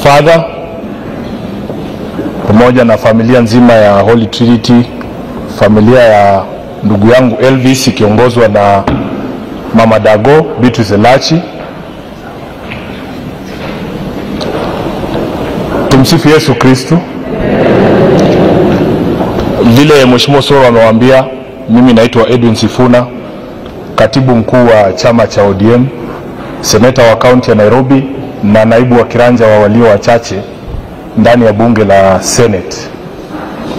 Father pamoja na familia nzima ya Holy Trinity, familia ya ndugu yangu Elvis ikiongozwa na Mama Dago, Beatrice Elachi. Tumsifu Yesu Kristo. Vile Mheshimiwa Soro amewaambia, mimi naitwa Edwin Sifuna, katibu mkuu wa chama cha ODM, seneta wa kaunti ya Nairobi na naibu wa kiranja wa walio wachache ndani ya bunge la Senate.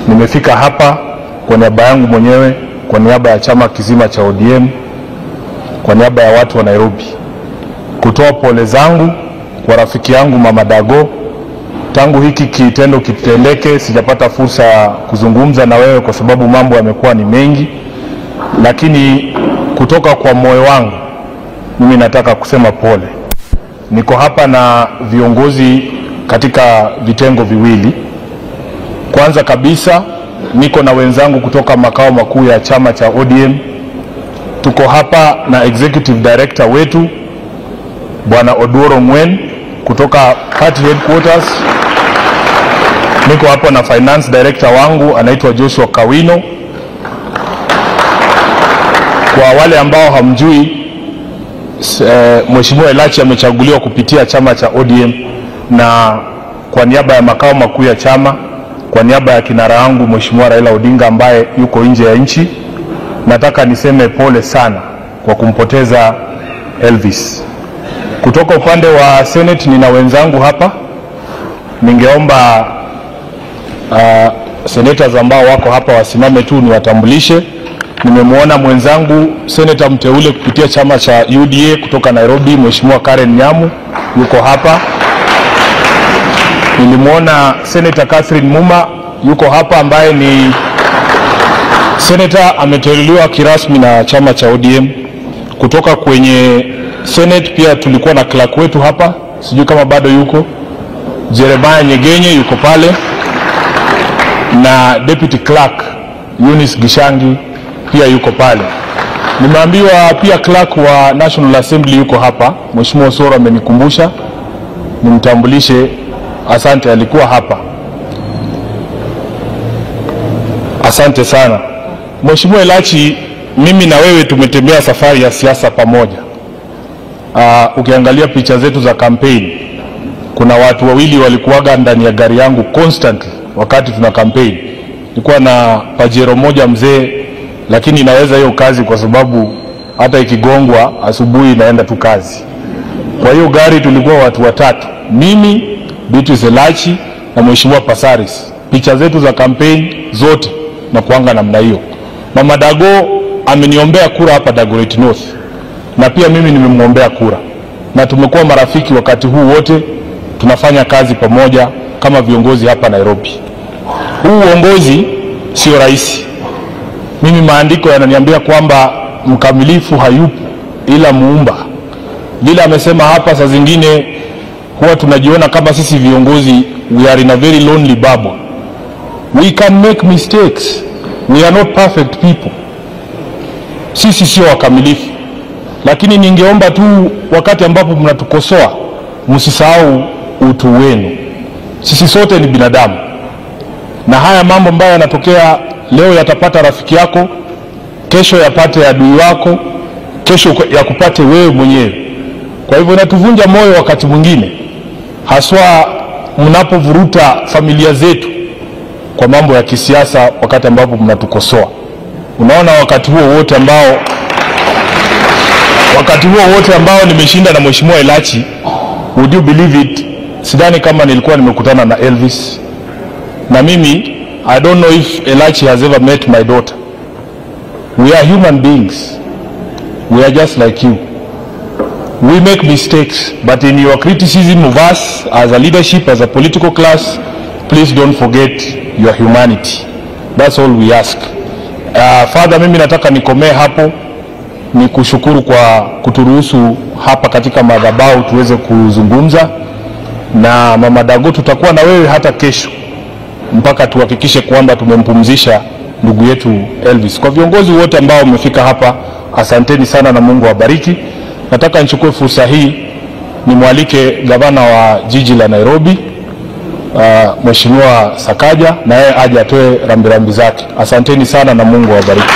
Nimefika hapa kwa niaba yangu mwenyewe, kwa niaba ya chama kizima cha ODM, kwa niaba ya watu wa Nairobi, kutoa pole zangu kwa rafiki yangu Mama Dago. Tangu hiki kitendo kitendeke, sijapata fursa ya kuzungumza na wewe kwa sababu mambo yamekuwa ni mengi, lakini kutoka kwa moyo wangu mimi nataka kusema pole. Niko hapa na viongozi katika vitengo viwili. Kwanza kabisa niko na wenzangu kutoka makao makuu ya chama cha ODM. Tuko hapa na executive director wetu Bwana Oduoro Ngwen kutoka party headquarters. Niko hapa na finance director wangu anaitwa Joshua Kawino. Kwa wale ambao hamjui, Mheshimiwa Elachi amechaguliwa kupitia chama cha ODM, na kwa niaba ya makao makuu ya chama, kwa niaba ya kinara wangu Mheshimiwa Raila Odinga ambaye yuko nje ya nchi, nataka niseme pole sana kwa kumpoteza Elvis. Kutoka upande wa Senate nina wenzangu hapa. Ningeomba senators ambao wako hapa wasimame tu niwatambulishe. Nimemwona mwenzangu senator mteule kupitia chama cha UDA kutoka Nairobi, Mheshimiwa Karen Nyamu yuko hapa. Nilimwona Senator Catherine Muma yuko hapa, ambaye ni senator ameteuliwa kirasmi na chama cha ODM. Kutoka kwenye Senate pia tulikuwa na clerk wetu hapa, sijui kama bado yuko, Jeremiah Nyegenye yuko pale, na deputy clerk Eunice Gishangi pia yuko pale. Nimeambiwa pia clerk wa National Assembly yuko hapa. Mheshimiwa Soro amenikumbusha nimtambulishe. Asante, alikuwa hapa. Asante sana. Mheshimiwa Elachi, mimi na wewe tumetembea safari ya siasa pamoja. Ukiangalia picha zetu za campaign, kuna watu wawili walikuwaga ndani ya gari yangu constantly wakati tuna campaign. Nilikuwa na Pajero moja mzee, lakini inaweza hiyo kazi kwa sababu hata ikigongwa asubuhi inaenda tu kazi. Kwa hiyo gari tulikuwa watu watatu, mimi, Beatrice Elachi na Mheshimiwa Pasaris. Picha zetu za campaign zote na kuanga namna hiyo. Mama Dago ameniombea kura hapa Dagoretti North, na pia mimi nimemwombea kura, na tumekuwa marafiki wakati huu wote. Tunafanya kazi pamoja kama viongozi hapa Nairobi. Huu uongozi sio rahisi. Mimi maandiko yananiambia kwamba mkamilifu hayupo ila muumba. Vile amesema hapa, saa zingine huwa tunajiona kama sisi viongozi we are in a very lonely bubble. We can make mistakes. We are not perfect people. Sisi sio wakamilifu. Lakini ningeomba tu wakati ambapo mnatukosoa, msisahau utu wenu. Sisi sote ni binadamu. Na haya mambo ambayo yanatokea leo yatapata rafiki yako, kesho yapate adui wako, kesho yakupate wewe mwenyewe. Kwa hivyo natuvunja moyo wakati mwingine, haswa mnapovuruta familia zetu kwa mambo ya kisiasa wakati ambapo mnatukosoa. Unaona wakati huo wote ambao nimeshinda na Mheshimiwa Elachi, would you believe it, sidhani kama nilikuwa nimekutana na Elvis. Na mimi, I don't know if Elachi has ever met my daughter. We are human beings. We are just like you. We make mistakes, but in your criticism of us as a leadership, as a political class, please don't forget your humanity. That's all we ask. Father, mimi nataka nikomee hapo. Ni kushukuru kwa kuturuhusu hapa katika madhabahu tuweze kuzungumza. Na Mama Dago, tutakuwa na wewe hata kesho mpaka tuhakikishe kwamba tumempumzisha ndugu yetu Elvis. Kwa viongozi wote ambao wamefika hapa, asanteni sana na Mungu awabariki. Nataka nichukue fursa hii nimwalike gavana wa jiji la Nairobi, Mheshimiwa Sakaja, na yeye aje atoe rambirambi zake. Asanteni sana na Mungu awabariki.